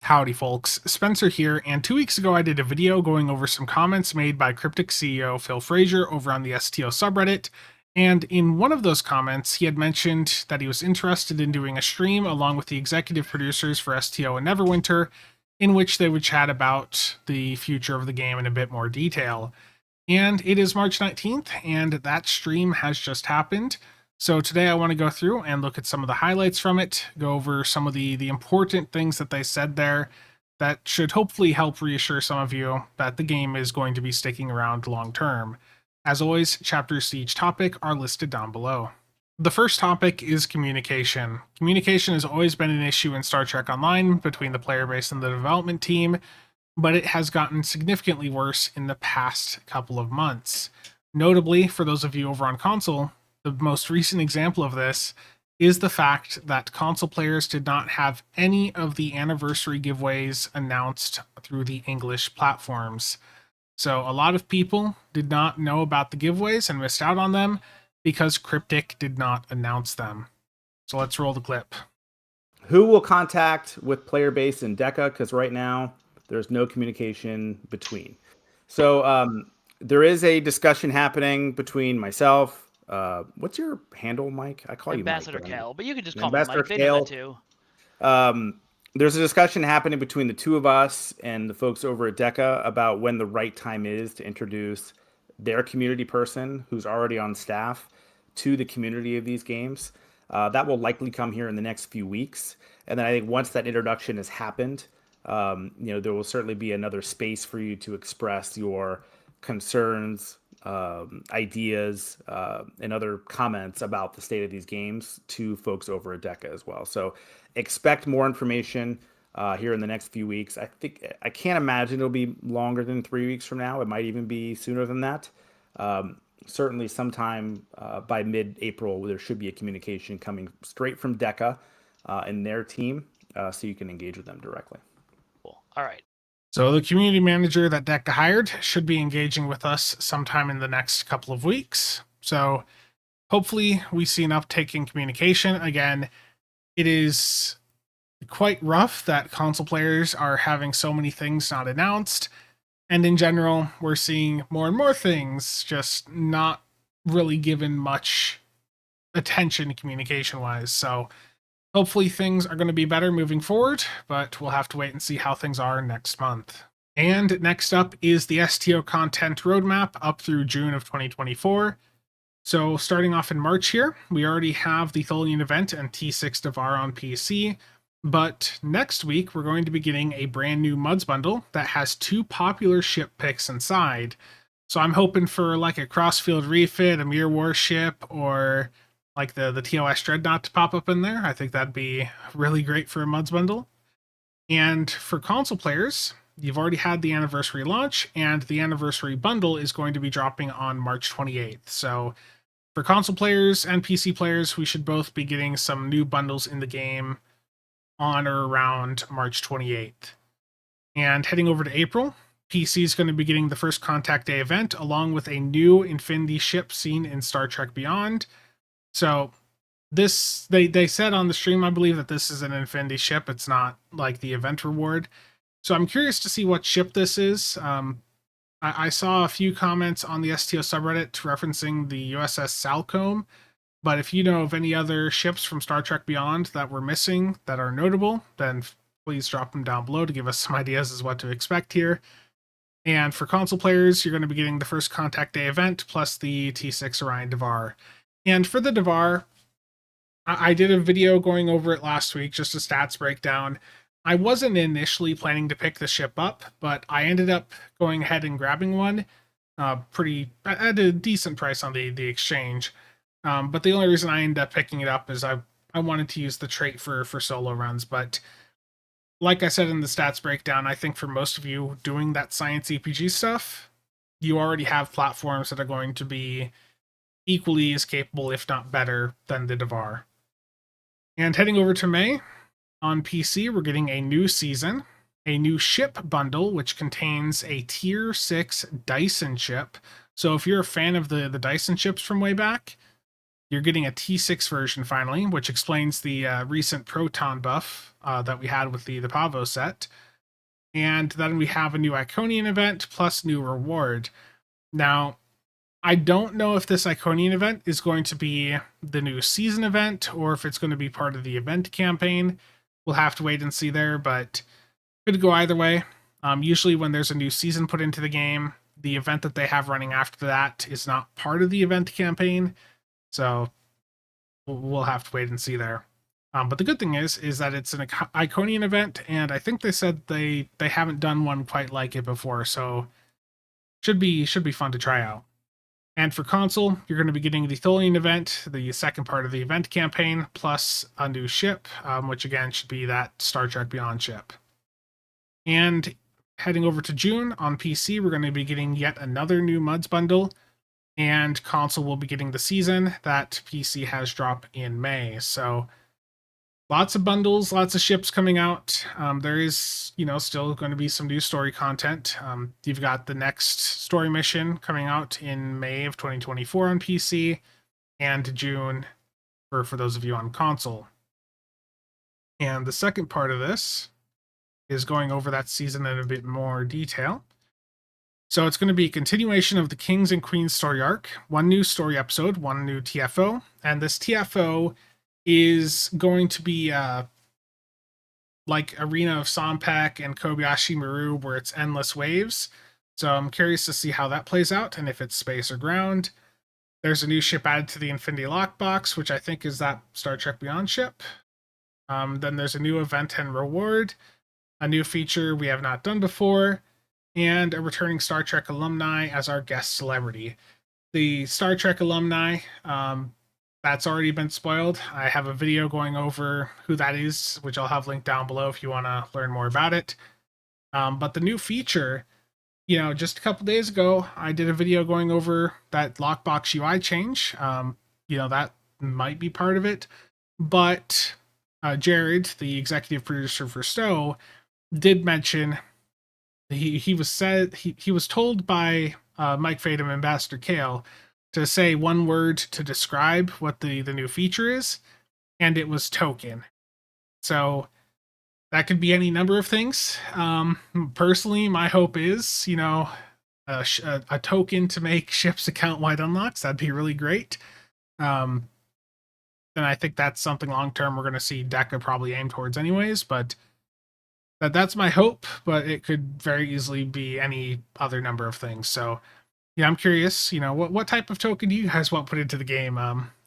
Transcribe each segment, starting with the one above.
Howdy folks, Spencer here, and 2 weeks ago I did a video going over some comments made by Cryptic CEO Phil Frazier over on the STO subreddit, and in one of those comments he had mentioned that he was interested in doing a stream along with the executive producers for STO and Neverwinter, in which they would chat about the future of the game in a bit more detail. And it is March 19th, and that stream has just happened. So today I want to go through and look at some of the highlights from it, go over some of the important things that they said there that should hopefully help reassure some of you that the game is going to be sticking around long term. As always, chapters to each topic are listed down below. The first topic is communication. Communication has always been an issue in Star Trek Online between the player base and the development team, but it has gotten significantly worse in the past couple of months. Notably, for those of you over on console, the most recent example of this is the fact that console players did not have any of the anniversary giveaways announced through the English platforms. So a lot of people did not know about the giveaways and missed out on them because Cryptic did not announce them. So let's roll the clip. Who will contact with player base in DECA? Because right now there's no communication between. So there is a discussion happening between myself. What's your handle, Mike? I call Ambassador you Mike. Kale, but you can just call me Mike. They know that too. There's a discussion happening between the two of us and the folks over at DECA about when the right time is to introduce their community person who's already on staff to the community of these games. That will likely come here in the next few weeks. And then I think once that introduction has happened, there will certainly be another space for you to express your concerns, ideas, and other comments about the state of these games to folks over at DECA as well. So expect more information here in the next few weeks. I can't imagine it'll be longer than 3 weeks from now. It might even be sooner than that. Certainly sometime by mid-April, there should be a communication coming straight from DECA and their team, so you can engage with them directly. Cool. All right. So the community manager that DECA hired should be engaging with us sometime in the next couple of weeks. So hopefully we see an uptake in communication. Again, it is quite rough that console players are having so many things not announced. And in general, we're seeing more and more things just not really given much attention communication-wise. So hopefully things are going to be better moving forward, but we'll have to wait and see how things are next month. And next up is the STO content roadmap up through June of 2024. So starting off in March here, we already have the Tholian event and T6 Devar on PC, but next week we're going to be getting a brand new Muds bundle that has 2 popular ship picks inside. So I'm hoping for like a Crossfield refit, a Mirror Warship, or like the TOS Dreadnought to pop up in there. I think that'd be really great for a Muds bundle. And for console players, you've already had the anniversary launch, and the anniversary bundle is going to be dropping on March 28th. So for console players and PC players, we should both be getting some new bundles in the game on or around March 28th. And heading over to April, PC is going to be getting the first Contact Day event, along with a new Infinity ship seen in Star Trek Beyond. So this, they said on the stream, I believe, that this is an Infinity ship. It's not like the event reward. So I'm curious to see what ship this is. I saw a few comments on the STO subreddit referencing the USS Salcombe, but if you know of any other ships from Star Trek Beyond that we're missing that are notable, then please drop them down below to give us some ideas as what to expect here. And for console players, you're going to be getting the first Contact Day event plus the T6 Orion Devar. And for the Devar, I did a video going over it last week, just a stats breakdown. I wasn't initially planning to pick the ship up, but I ended up going ahead and grabbing one at a decent price on the exchange. But the only reason I ended up picking it up is I wanted to use the trait for solo runs. But like I said in the stats breakdown, I think for most of you doing that science EPG stuff, you already have platforms that are going to be equally as capable, if not better, than the Devar. And heading over to May, on PC, we're getting a new season, a new ship bundle, which contains a Tier 6 Dyson ship. So if you're a fan of the Dyson ships from way back, You're getting a T6 version finally, which explains the recent Proton buff that we had with the Pavo set. And then we have a new Iconian event plus new reward. Now, I don't know if this Iconian event is going to be the new season event or if it's going to be part of the event campaign. We'll have to wait and see there, but could go either way. Usually when there's a new season put into the game, the event that they have running after that is not part of the event campaign. So we'll have to wait and see there. But the good thing is that it's an Iconian event, and I think they said they haven't done one quite like it before, so should be fun to try out. And for console, you're going to be getting the Tholian event, the second part of the event campaign, plus a new ship, which again should be that Star Trek Beyond ship. And heading over to June on PC, we're going to be getting yet another new MUDs bundle, and console will be getting the season that PC has dropped in May. So lots of bundles, lots of ships coming out. There is, still going to be some new story content. You've got the next story mission coming out in May of 2024 on PC, and June for those of you on console. And the second part of this is going over that season in a bit more detail. So it's going to be a continuation of the Kings and Queens story arc, one new story episode, one new TFO, and this TFO is going to be like Arena of Sompek and Kobayashi Maru, where it's endless waves. So I'm curious to see how that plays out and if it's space or ground. There's a new ship added to the Infinity Lockbox, which I think is that Star Trek Beyond ship. Then there's a new event and reward, a new feature we have not done before, and a returning Star Trek alumni as our guest celebrity. The Star Trek alumni, that's already been spoiled. I have a video going over who that is, which I'll have linked down below if you want to learn more about it. But the new feature, just a couple days ago, I did a video going over that lockbox UI change. That might be part of it. But Jared, the executive producer for STO, did mention he was told by Mike Fadum and Ambassador Kale to say one word to describe what the new feature is, and it was token. So that could be any number of things. Personally, my hope is, a token to make ships account-wide unlocks. That'd be really great. And I think that's something long-term we're going to see DECA probably aim towards anyways, but that's my hope, but it could very easily be any other number of things. So yeah, I'm curious, what type of token do you guys want put into the game?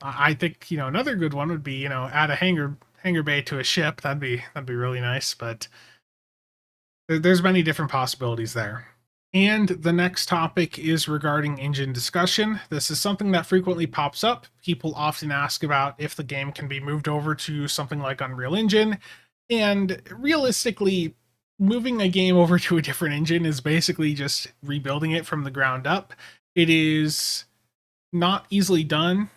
I think, another good one would be, add a hangar bay to a ship. That'd be really nice, but there's many different possibilities there. And the next topic is regarding engine discussion. This is something that frequently pops up. People often ask about if the game can be moved over to something like Unreal Engine. And realistically, moving a game over to a different engine is basically just rebuilding it from the ground up. It is not easily done.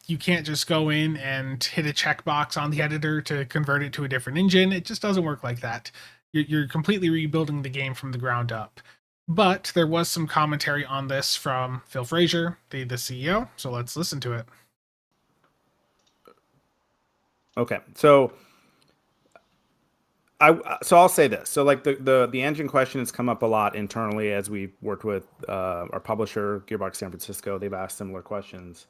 You can't just go in and hit a checkbox on the editor to convert it to a different engine. It just doesn't work like that. You're completely rebuilding the game from the ground up. But there was some commentary on this from Phil Frazier, the CEO. So let's listen to it. Okay, so I'll say this. So like the engine question has come up a lot internally as we worked with our publisher, Gearbox San Francisco. They've asked similar questions.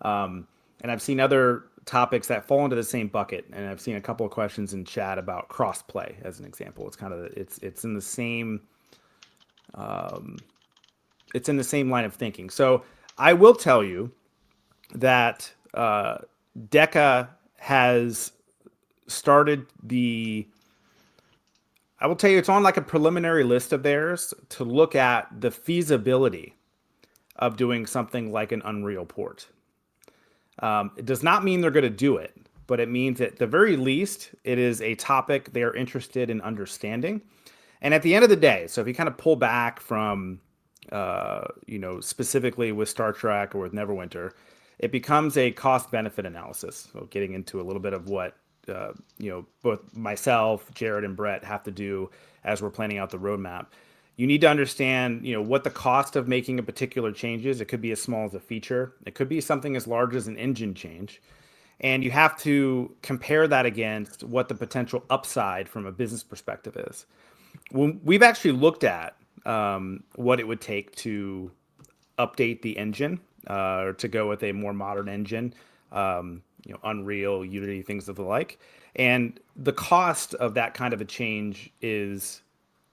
And I've seen other topics that fall into the same bucket. And I've seen a couple of questions in chat about crossplay as an example. It's kind of, it's in the same, it's in the same line of thinking. So I will tell you that DECA has started I will tell you, it's on like a preliminary list of theirs to look at the feasibility of doing something like an Unreal port. It does not mean they're going to do it, but it means at the very least, it is a topic they're interested in understanding. And at the end of the day, so if you kind of pull back from, specifically with Star Trek or with Neverwinter, it becomes a cost-benefit analysis. So getting into a little bit of what both myself, Jared, and Brett have to do as we're planning out the roadmap. You need to understand, what the cost of making a particular change is. It could be as small as a feature. It could be something as large as an engine change. And you have to compare that against what the potential upside from a business perspective is. We've actually looked at what it would take to update the engine or to go with a more modern engine, Unreal, Unity, things of the like. And the cost of that kind of a change is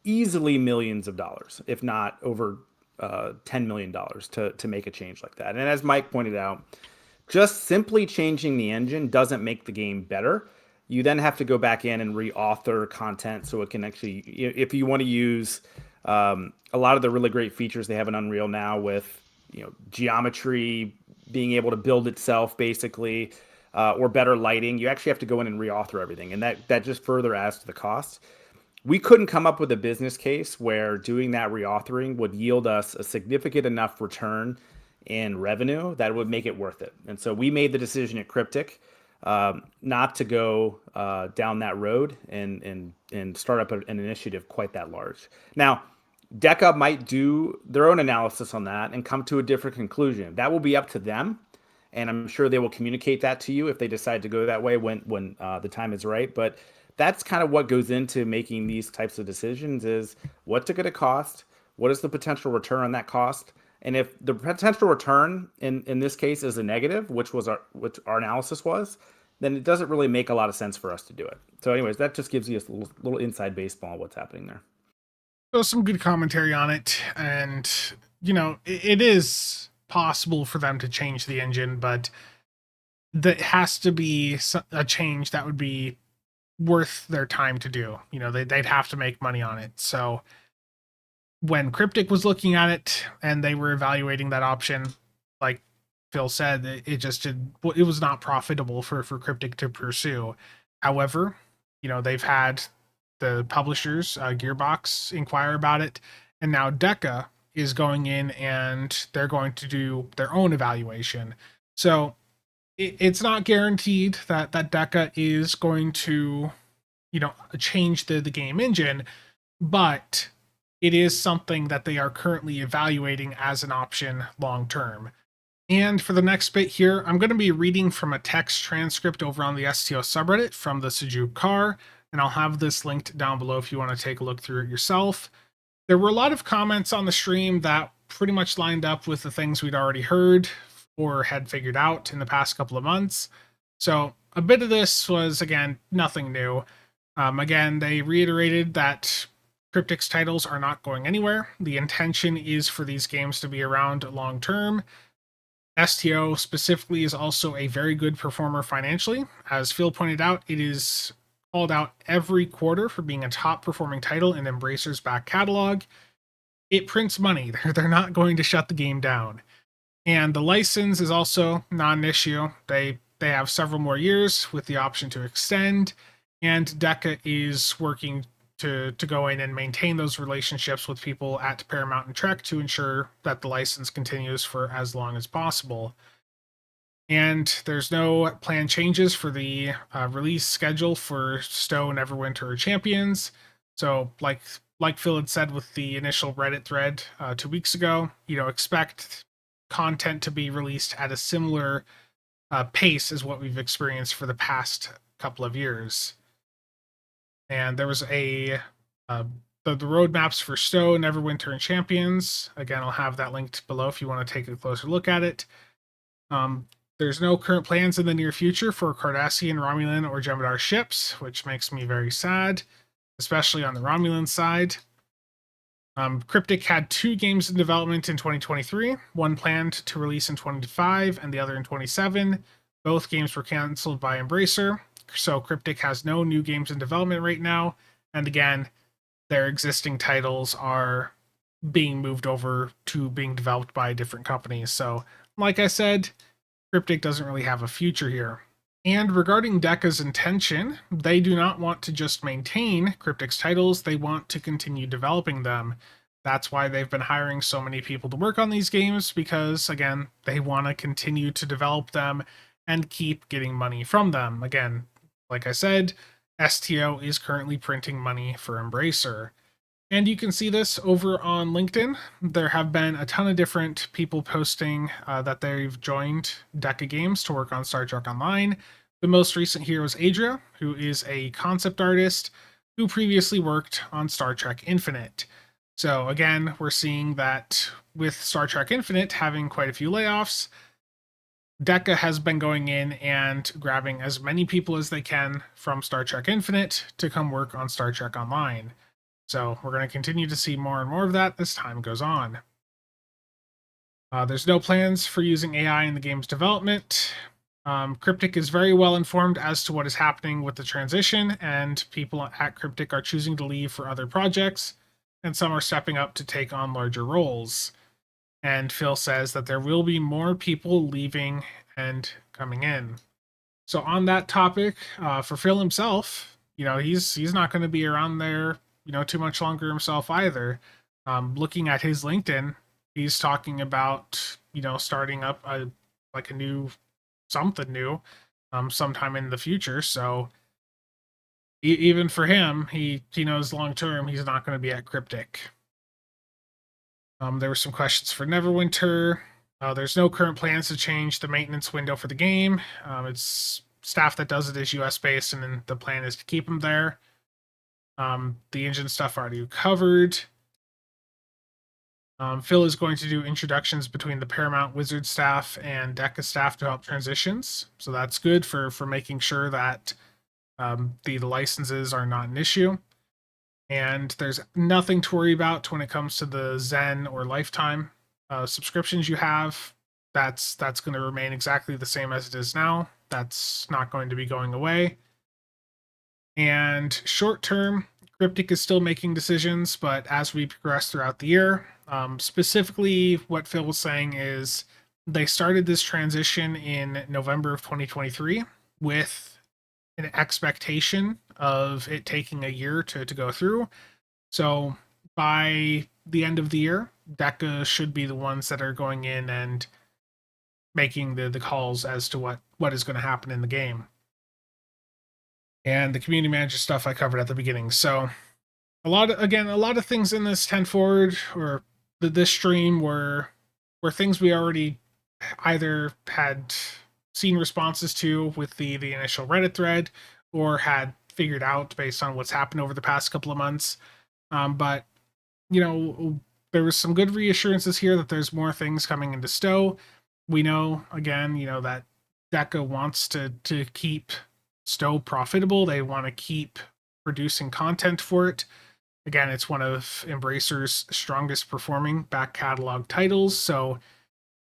easily millions of dollars, if not over $10 million to make a change like that. And as Mike pointed out, just simply changing the engine doesn't make the game better. You then have to go back in and re-author content so it can actually, if you want to use a lot of the really great features they have in Unreal now with, geometry being able to build itself basically, or better lighting, you actually have to go in and re-author everything. And that just further adds to the cost. We couldn't come up with a business case where doing that reauthoring would yield us a significant enough return in revenue that would make it worth it. And so we made the decision at Cryptic not to go down that road and start up an initiative quite that large. Now, Deca might do their own analysis on that and come to a different conclusion. That will be up to them. And I'm sure they will communicate that to you if they decide to go that way when the time is right. But that's kind of what goes into making these types of decisions is what's it going to cost? What is the potential return on that cost? And if the potential return in this case is a negative, which our analysis was, then it doesn't really make a lot of sense for us to do it. So anyways, that just gives you a little inside baseball on what's happening there. So some good commentary on it. And, it is possible for them to change the engine, but that has to be a change that would be worth their time to do. They'd have to make money on it. So when Cryptic was looking at it and they were evaluating that option, like Phil said, it was not profitable for Cryptic to pursue. However, they've had the publishers, Gearbox, inquire about it, and now Deca is going in and they're going to do their own evaluation. So it's not guaranteed that Deca is going to, change the game engine, but it is something that they are currently evaluating as an option long term. And for the next bit here, I'm going to be reading from a text transcript over on the STO subreddit from the Sejuk car, and I'll have this linked down below if you want to take a look through it yourself. There were a lot of comments on the stream that pretty much lined up with the things we'd already heard or had figured out in the past couple of months. So a bit of this was, again, nothing new. Again, they reiterated that Cryptic's titles are not going anywhere. The intention is for these games to be around long term. STO specifically is also a very good performer financially. As Phil pointed out, it is called out every quarter for being a top performing title in Embracer's back catalog. It prints money. They're not going to shut the game down. And the license is also not an issue. They have several more years with the option to extend, and Deca is working to go in and maintain those relationships with people at Paramount and Trek to ensure that the license continues for as long as possible. And there's no planned changes for the release schedule for STO Neverwinter Champions. So like Phil had said with the initial Reddit thread 2 weeks ago, expect content to be released at a similar pace as what we've experienced for the past couple of years. And there was the roadmaps for STO, Neverwinter, and Champions. Again, I'll have that linked below if you want to take a closer look at it. There's no current plans in the near future for Cardassian, Romulan, or Jem'Hadar ships, which makes me very sad, especially on the Romulan side. Cryptic had 2 games in development in 2023, one planned to release in 2025 and the other in 2027. Both games were canceled by Embracer, so Cryptic has no new games in development right now, and again, their existing titles are being moved over to being developed by different companies. So, like I said, Cryptic doesn't really have a future here. And regarding Deca's intention, they do not want to just maintain Cryptic's titles, they want to continue developing them. That's why they've been hiring so many people to work on these games, because, again, they want to continue to develop them and keep getting money from them. Again, like I said, STO is currently printing money for Embracer. And you can see this over on LinkedIn. There have been a ton of different people posting that they've joined Deca Games to work on Star Trek Online. The most recent here was Adria, who is a concept artist who previously worked on Star Trek Infinite. So again, we're seeing that with Star Trek Infinite having quite a few layoffs, Deca has been going in and grabbing as many people as they can from Star Trek Infinite to come work on Star Trek Online. So we're going to continue to see more and more of that as time goes on. There's no plans for using AI in the game's development. Cryptic is very well informed as to what is happening with the transition, and people at Cryptic are choosing to leave for other projects, and some are stepping up to take on larger roles. And Phil says that there will be more people leaving and coming in. So on that topic, for Phil himself, he's not going to be around there too much longer himself either. Looking at his LinkedIn, he's talking about starting up a new something new sometime in the future. So even for him, he knows long term he's not going to be at Cryptic. There were some questions for Neverwinter. There's no current plans to change the maintenance window for the game. It's staff that does it is US based, and then the plan is to keep them there. The engine stuff already covered. Phil is going to do introductions between the Paramount Wizard staff and Deca staff to help transitions. So that's good for making sure that the licenses are not an issue. And there's nothing to worry about when it comes to the Zen or Lifetime subscriptions you have. That's going to remain exactly the same as it is now. That's not going to be going away. And short term, Cryptic is still making decisions, but as we progress throughout the year, specifically what Phil was saying is they started this transition in November of 2023 with an expectation of it taking a year to go through. So by the end of the year, Deca should be the ones that are going in and making the calls as to what is going to happen in the game. And the community manager stuff I covered at the beginning. So a lot of things in this 10 forward or this stream were things we already either had seen responses to with the initial Reddit thread or had figured out based on what's happened over the past couple of months. But there was some good reassurances here that there's more things coming into STO. We know again, that Deca wants to keep STO profitable. They want to keep producing content for it. Again, it's one of Embracer's strongest performing back catalog titles, so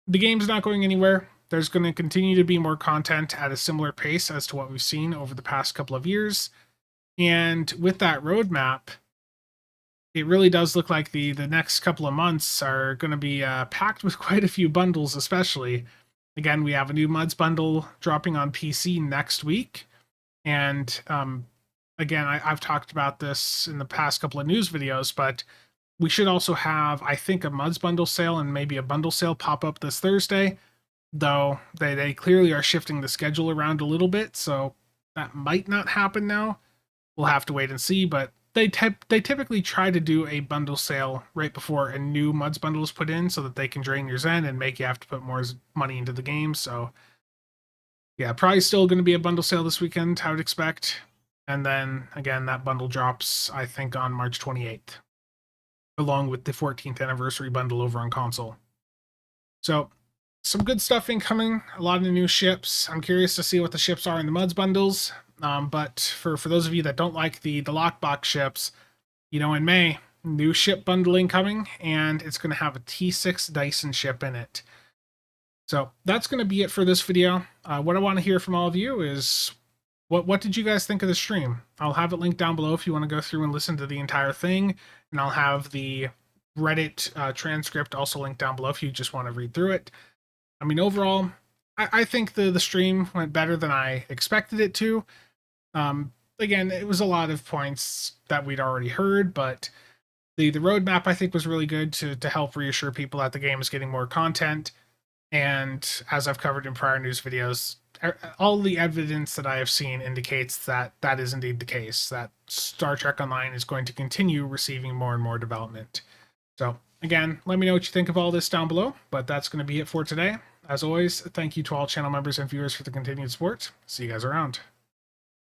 the game's not going anywhere. There's going to continue to be more content at a similar pace as to what we've seen over the past couple of years. And with that roadmap, it really does look like the next couple of months are going to be packed with quite a few bundles, especially. Again, we have a new MUDs bundle dropping on PC next week. And again, I've talked about this in the past couple of news videos, but we should also have, I think, a MUDs bundle sale and maybe a bundle sale pop up this Thursday, though they clearly are shifting the schedule around a little bit, so that might not happen now. We'll have to wait and see, but they typically try to do a bundle sale right before a new MUDs bundle is put in so that they can drain your Zen and make you have to put more money into the game, so yeah, probably still going to be a bundle sale this weekend, I would expect. And then, again, that bundle drops, I think, on March 28th, along with the 14th anniversary bundle over on console. So, some good stuff incoming, a lot of new ships. I'm curious to see what the ships are in the MUDs bundles. But for those of you that don't like the lockbox ships, in May, new ship bundling coming, and it's going to have a T6 Dyson ship in it. So that's going to be it for this video. What I want to hear from all of you is what did you guys think of the stream? I'll have it linked down below if you want to go through and listen to the entire thing, and I'll have the Reddit transcript also linked down below if you just want to read through it. I mean, overall, I think the stream went better than I expected it to. Again, it was a lot of points that we'd already heard, but the roadmap I think was really good to help reassure people that the game is getting more content. And as I've covered in prior news videos, all the evidence that I have seen indicates that that is indeed the case, that Star Trek Online is going to continue receiving more and more development. So again, let me know what you think of all this down below, but that's going to be it for today. As always, thank you to all channel members and viewers for the continued support. See you guys around.